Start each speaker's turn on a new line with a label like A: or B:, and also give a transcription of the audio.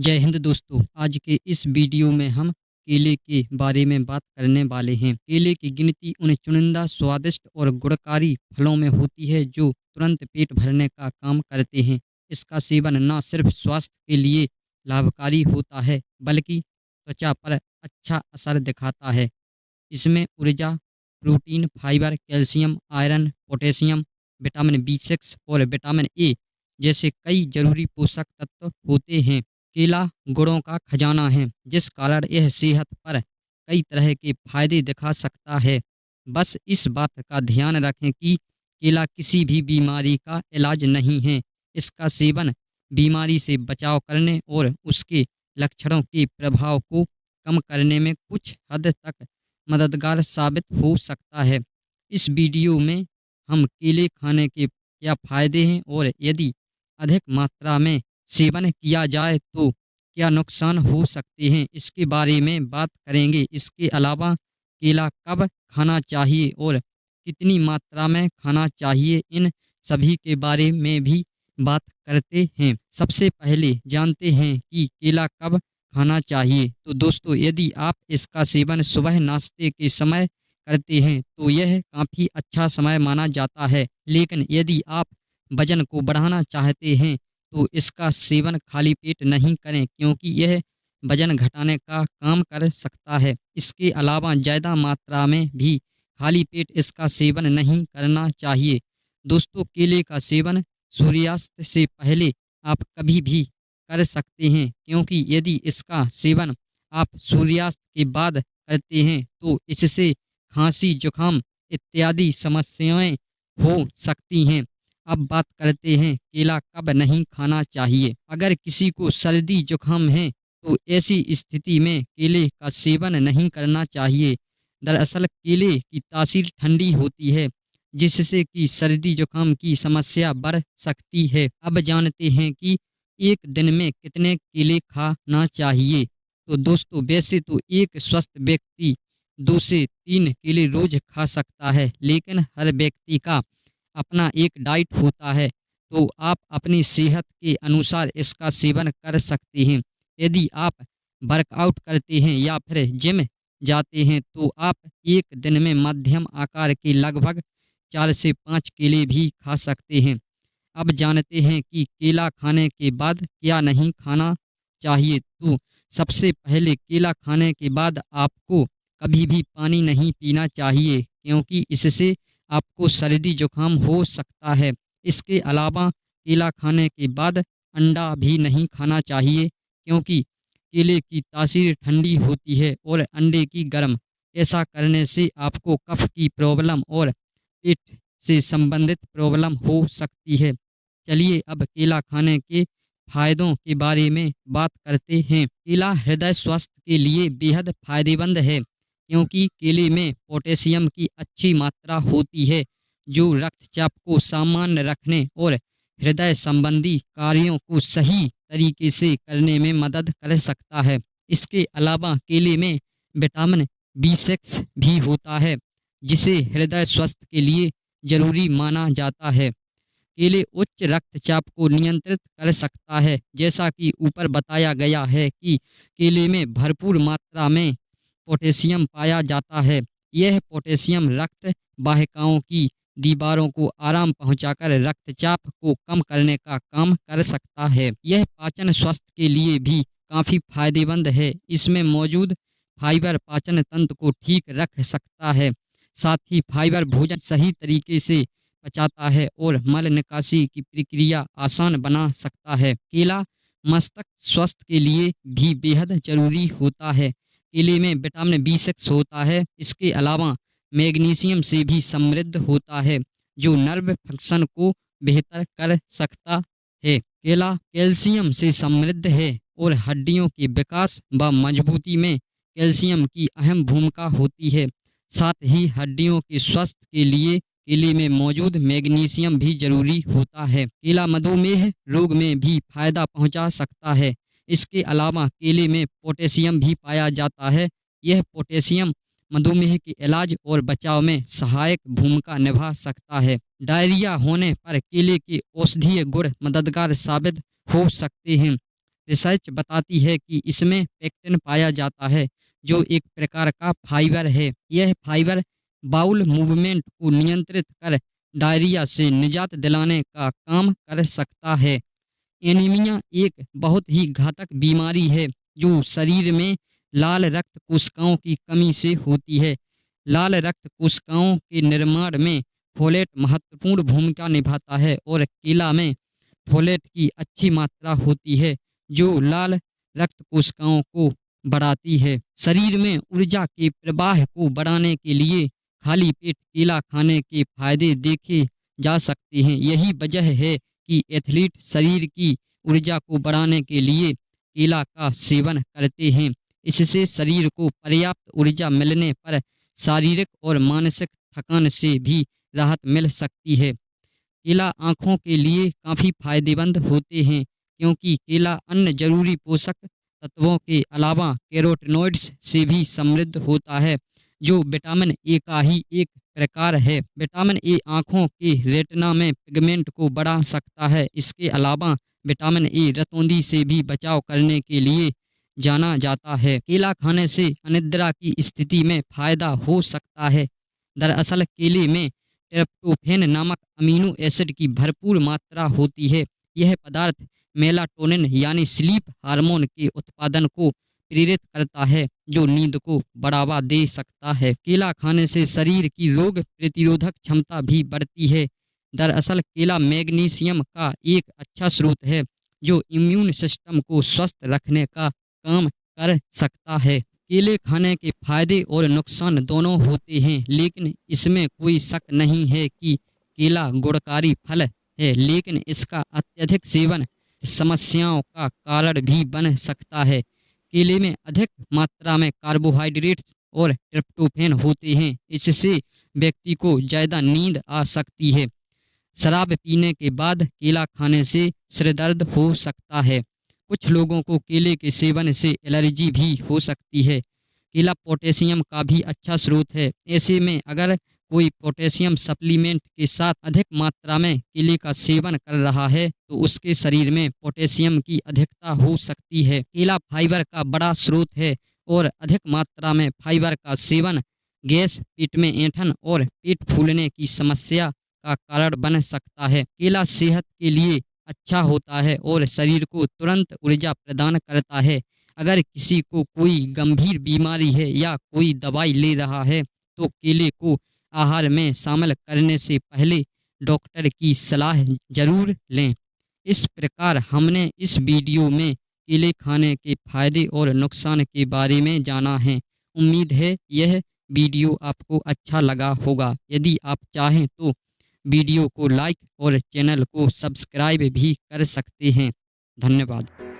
A: जय हिंद दोस्तों। आज के इस वीडियो में हम केले के बारे में बात करने वाले हैं। केले की गिनती उन चुनिंदा स्वादिष्ट और गुणकारी फलों में होती है जो तुरंत पेट भरने का काम करते हैं। इसका सेवन न सिर्फ स्वास्थ्य के लिए लाभकारी होता है बल्कि त्वचा पर अच्छा असर दिखाता है। इसमें ऊर्जा, protein, fibre, calcium, iron, potassium, vitamin B 6 और विटामिन ए जैसे कई जरूरी पोषक तत्व होते हैं। केला गुणों का खजाना है, जिस कारण यह सेहत पर कई तरह के फायदे दिखा सकता है। बस इस बात का ध्यान रखें कि केला किसी भी बीमारी का इलाज नहीं है। इसका सेवन बीमारी से बचाव करने और उसके लक्षणों के प्रभाव को कम करने में कुछ हद तक मददगार साबित हो सकता है। इस वीडियो में हम केले खाने के क्या फायदे हैं और यदि अधिक मात्रा में सेवन किया जाए तो क्या नुकसान हो सकते हैं, इसके बारे में बात करेंगे। इसके अलावा केला कब खाना चाहिए और कितनी मात्रा में खाना चाहिए, इन सभी के बारे में भी बात करते हैं। सबसे पहले जानते हैं कि केला कब खाना चाहिए। तो दोस्तों, यदि आप इसका सेवन सुबह नाश्ते के समय करते हैं तो यह काफ़ी अच्छा समय माना जाता है। लेकिन यदि आप वजन को बढ़ाना चाहते हैं तो इसका सेवन खाली पेट नहीं करें, क्योंकि यह वजन घटाने का काम कर सकता है। इसके अलावा ज़्यादा मात्रा में भी खाली पेट इसका सेवन नहीं करना चाहिए। दोस्तों, केले का सेवन सूर्यास्त से पहले आप कभी भी कर सकते हैं, क्योंकि यदि इसका सेवन आप सूर्यास्त के बाद करते हैं तो इससे खांसी, जुकाम इत्यादि समस्याएं हो सकती हैं। अब बात करते हैं केला कब नहीं खाना चाहिए। अगर किसी को सर्दी जुकाम है तो ऐसी स्थिति में केले का सेवन नहीं करना चाहिए। दरअसल केले की तासीर ठंडी होती है, जिससे कि सर्दी जुकाम की समस्या बढ़ सकती है। अब जानते हैं कि एक दिन में कितने केले खाना चाहिए। तो दोस्तों, वैसे तो एक स्वस्थ व्यक्ति 2 से 3 केले रोज खा सकता है, लेकिन हर व्यक्ति का अपना एक डाइट होता है, तो आप अपनी सेहत के अनुसार इसका सेवन कर सकते हैं। यदि आप वर्कआउट करते हैं या फिर जिम जाते हैं तो आप एक दिन में मध्यम आकार के लगभग 4 से 5 केले भी खा सकते हैं। अब जानते हैं कि केला खाने के बाद क्या नहीं खाना चाहिए। तो सबसे पहले केला खाने के बाद आपको कभी भी पानी नहीं पीना चाहिए, क्योंकि इससे आपको सर्दी जुकाम हो सकता है। इसके अलावा केला खाने के बाद अंडा भी नहीं खाना चाहिए, क्योंकि केले की तासीर ठंडी होती है और अंडे की गर्म। ऐसा करने से आपको कफ की प्रॉब्लम और पेट से संबंधित प्रॉब्लम हो सकती है। चलिए अब केला खाने के फायदों के बारे में बात करते हैं। केला हृदय स्वास्थ्य के लिए बेहद फायदेमंद है, क्योंकि केले में पोटेशियम की अच्छी मात्रा होती है, जो रक्तचाप को सामान्य रखने और हृदय संबंधी कार्यों को सही तरीके से करने में मदद कर सकता है। इसके अलावा केले में विटामिन बी 6 भी होता है, जिसे हृदय स्वास्थ्य के लिए जरूरी माना जाता है। केले उच्च रक्तचाप को नियंत्रित कर सकता है। जैसा कि ऊपर बताया गया है कि केले में भरपूर मात्रा में पोटेशियम पाया जाता है। यह पोटेशियम रक्त वाहिकाओं की दीवारों को आराम पहुंचाकर रक्तचाप को कम करने का काम कर सकता है। यह पाचन स्वास्थ्य के लिए भी काफ़ी फायदेमंद है। इसमें मौजूद फाइबर पाचन तंत्र को ठीक रख सकता है। साथ ही फाइबर भोजन सही तरीके से पचाता है और मल निकासी की प्रक्रिया आसान बना सकता है। केला मस्तिष्क स्वास्थ्य के लिए भी बेहद जरूरी होता है। केले में विटामिन बी 6 होता है। इसके अलावा मैग्नीशियम से भी समृद्ध होता है, जो नर्व फंक्शन को बेहतर कर सकता है। केला कैल्शियम से समृद्ध है और हड्डियों के विकास व मजबूती में कैल्शियम की अहम भूमिका होती है। साथ ही हड्डियों के स्वास्थ्य के लिए केले में मौजूद मैग्नीशियम भी जरूरी होता है। केला मधुमेह रोग में भी फायदा पहुंचा सकता है। इसके अलावा केले में पोटेशियम भी पाया जाता है। यह पोटेशियम मधुमेह के इलाज और बचाव में सहायक भूमिका निभा सकता है। डायरिया होने पर केले के औषधीय गुण मददगार साबित हो सकते हैं। रिसर्च बताती है कि इसमें पेक्टिन पाया जाता है, जो एक प्रकार का फाइबर है। यह फाइबर बाउल मूवमेंट को नियंत्रित कर डायरिया से निजात दिलाने का काम कर सकता है। एनीमिया एक बहुत ही घातक बीमारी है जो शरीर में लाल रक्त कोशिकाओं की कमी से होती है। लाल रक्त कोशिकाओं के निर्माण में फोलेट महत्वपूर्ण भूमिका निभाता है और केला में फोलेट की अच्छी मात्रा होती है जो लाल रक्त कोशिकाओं को बढ़ाती है। शरीर में ऊर्जा के प्रवाह को बढ़ाने के लिए खाली पेट केला खाने के फायदे देखे जा सकते हैं। यही वजह है कि एथलीट शरीर की ऊर्जा को बढ़ाने के लिए केला का सेवन करते हैं। इससे शरीर को पर्याप्त ऊर्जा मिलने पर शारीरिक और मानसिक थकान से भी राहत मिल सकती है। केला आँखों के लिए काफ़ी फायदेमंद होते हैं क्योंकि केला अन्य जरूरी पोषक तत्वों के अलावा कैरोटीनॉइड्स से भी समृद्ध होता है, जो विटामिन ए का ही एक प्रकार है। विटामिन ए आँखों के रेटिना में पिगमेंट को बढ़ा सकता है। इसके अलावा विटामिन ए रतौंधी से भी बचाव करने के लिए जाना जाता है। केला खाने से अनिद्रा की स्थिति में फायदा हो सकता है। दरअसल केले में ट्रिप्टोफैन नामक अमीनो एसिड की भरपूर मात्रा होती है। यह पदार्थ मेलाटोनिन यानी स्लीप हार्मोन के उत्पादन को प्रेरित करता है, जो नींद को बढ़ावा दे सकता है। केला खाने से शरीर की रोग प्रतिरोधक क्षमता भी बढ़ती है। दरअसल केला मैग्नीशियम का एक अच्छा स्रोत है, जो इम्यून सिस्टम को स्वस्थ रखने का काम कर सकता है। केले खाने के फायदे और नुकसान दोनों होते हैं, लेकिन इसमें कोई शक नहीं है कि केला गुणकारी फल है, लेकिन इसका अत्यधिक सेवन समस्याओं का कारण भी बन सकता है। केले में अधिक मात्रा में कार्बोहाइड्रेट्स और ट्रिप्टोफैन होते हैं। इससे व्यक्ति को ज़्यादा नींद आ सकती है। शराब पीने के बाद केला खाने से सिर दर्द हो सकता है। कुछ लोगों को केले के सेवन से एलर्जी भी हो सकती है। केला पोटेशियम का भी अच्छा स्रोत है। ऐसे में अगर कोई पोटेशियम सप्लीमेंट के साथ अधिक मात्रा में केले का सेवन कर रहा है तो उसके शरीर में पोटेशियम की अधिकता हो सकती है। केला फाइबर का बड़ा स्रोत है और अधिक मात्रा में फाइबर का सेवन गैस, पेट में ऐंठन और पेट फूलने की समस्या का कारण बन सकता है। केला सेहत के लिए अच्छा होता है और शरीर को तुरंत ऊर्जा प्रदान करता है। अगर किसी को कोई गंभीर बीमारी है या कोई दवाई ले रहा है तो केले को आहार में शामिल करने से पहले डॉक्टर की सलाह जरूर लें। इस प्रकार हमने इस वीडियो में केले खाने के फायदे और नुकसान के बारे में जाना है। उम्मीद है यह वीडियो आपको अच्छा लगा होगा। यदि आप चाहें तो वीडियो को लाइक और चैनल को सब्सक्राइब भी कर सकते हैं। धन्यवाद।